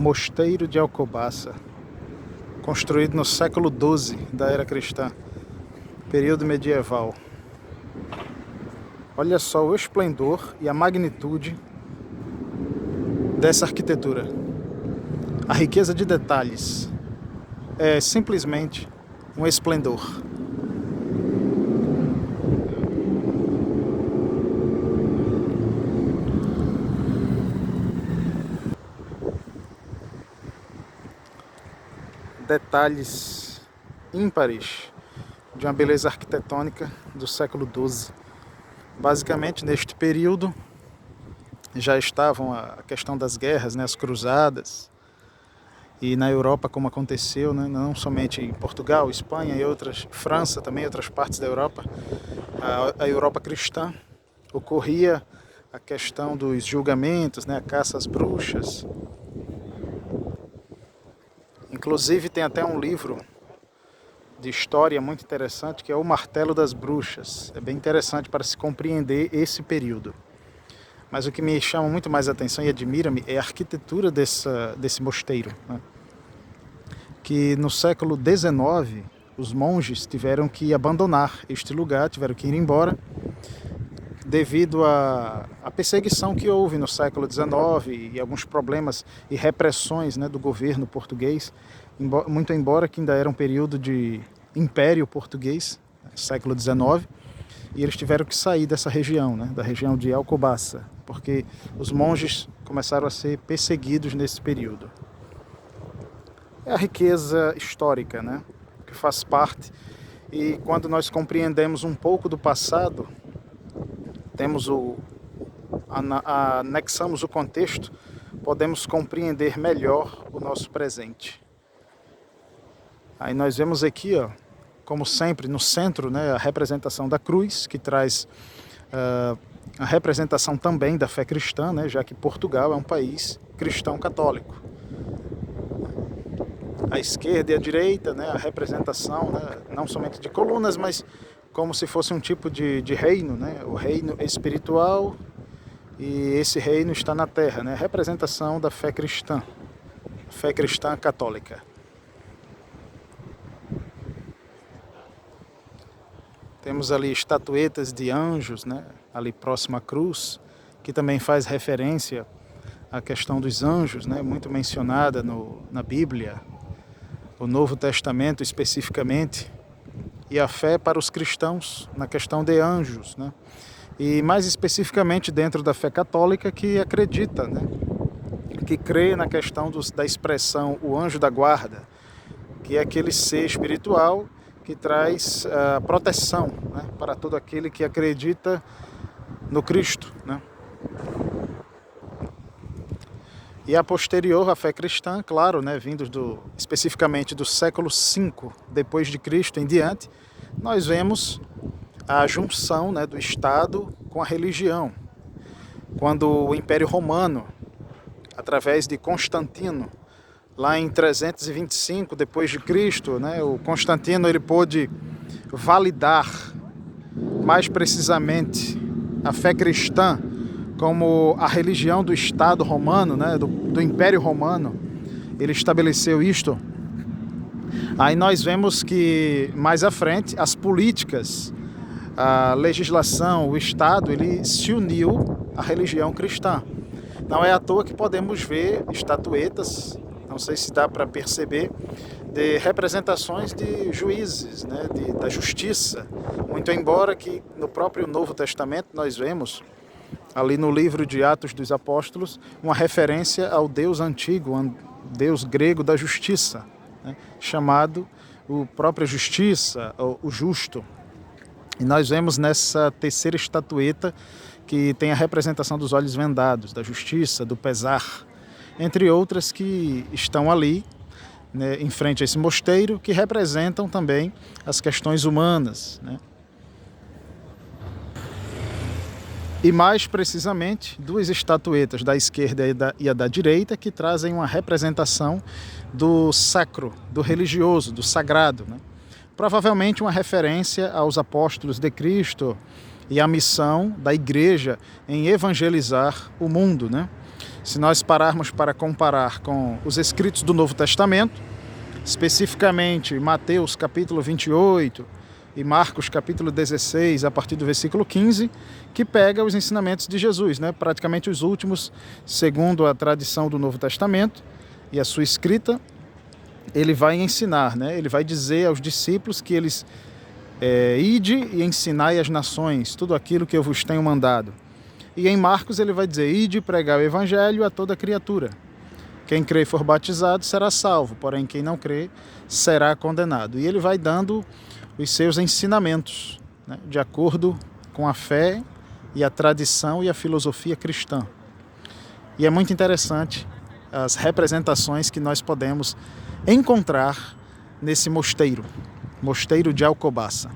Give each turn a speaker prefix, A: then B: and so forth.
A: Mosteiro de Alcobaça, construído no século XII da era cristã, período medieval. Olha só o esplendor e a magnitude dessa arquitetura. A riqueza de detalhes é simplesmente um esplendor. Detalhes ímpares de uma beleza arquitetônica do século XII. Basicamente, neste período, já estavam a questão das guerras, né, as cruzadas, e na Europa, como aconteceu, né, não somente em Portugal, Espanha e outras, França também, outras partes da Europa, a Europa cristã, ocorria a questão dos julgamentos, né, a caça às bruxas. Inclusive tem até um livro de história muito interessante que é O Martelo das Bruxas. É bem interessante para se compreender esse período. Mas o que me chama muito mais a atenção e admira-me é a arquitetura desse mosteiro, né? Que no século XIX os monges tiveram que abandonar este lugar, tiveram que ir embora devido à perseguição que houve no século XIX e alguns problemas e repressões, né, do governo português, muito embora que ainda era um período de Império Português, século XIX, e eles tiveram que sair dessa região, né, da região de Alcobaça, porque os monges começaram a ser perseguidos nesse período. É a riqueza histórica, né, que faz parte, e quando nós compreendemos um pouco do passado, anexamos o contexto, podemos compreender melhor o nosso presente. Aí nós vemos aqui, ó, como sempre, no centro, né, a representação da cruz, que traz a representação também da fé cristã, né, já que Portugal é um país cristão católico. À esquerda e à direita, né, a representação, né, não somente de colunas, mas como se fosse um tipo de reino, né, o reino espiritual, e esse reino está na terra, né, representação da fé cristã católica. Temos ali estatuetas de anjos, né, ali próximo à cruz, que também faz referência à questão dos anjos, né, muito mencionada na Bíblia, o Novo Testamento especificamente, e a fé para os cristãos na questão de anjos, né, e mais especificamente dentro da fé católica que acredita, né, que crê na questão da expressão o anjo da guarda, que é aquele ser espiritual que traz proteção, né, para todo aquele que acredita no Cristo, né. E a posterior à fé cristã, claro, né, vindo especificamente do século V depois de Cristo em diante, nós vemos a junção, né, do Estado com a religião. Quando o Império Romano, através de Constantino, lá em 325 depois de Cristo, né, o Constantino ele pôde validar mais precisamente a fé cristã como a religião do Estado romano, né, do Império Romano. Ele estabeleceu isto. Aí nós vemos que mais à frente as políticas, a legislação, o Estado, ele se uniu à religião cristã. Não é à toa que podemos ver estatuetas, não sei se dá para perceber, de representações de juízes, né, da justiça. Muito embora que no próprio Novo Testamento nós vemos, ali no livro de Atos dos Apóstolos, uma referência ao Deus antigo, um Deus grego da justiça, né, chamado o própria justiça, o justo. E nós vemos nessa terceira estatueta que tem a representação dos olhos vendados, da justiça, do pesar, entre outras que estão ali, né, em frente a esse mosteiro, que representam também as questões humanas, né? E mais precisamente, duas estatuetas da esquerda e a da direita que trazem uma representação do sacro, do religioso, do sagrado, né? Provavelmente uma referência aos apóstolos de Cristo e à missão da igreja em evangelizar o mundo, né? Se nós pararmos para comparar com os escritos do Novo Testamento, especificamente Mateus capítulo 28 e Marcos capítulo 16, a partir do versículo 15, que pega os ensinamentos de Jesus, né? Praticamente os últimos, segundo a tradição do Novo Testamento e a sua escrita, ele vai ensinar, né? Ele vai dizer aos discípulos que eles ide e ensinai as nações tudo aquilo que eu vos tenho mandado. E em Marcos ele vai dizer, ide e pregar o evangelho a toda criatura. Quem crê e for batizado será salvo, porém quem não crê será condenado. E ele vai dando os seus ensinamentos, né, de acordo com a fé e a tradição e a filosofia cristã. E é muito interessante as representações que nós podemos encontrar nesse mosteiro de Alcobaça.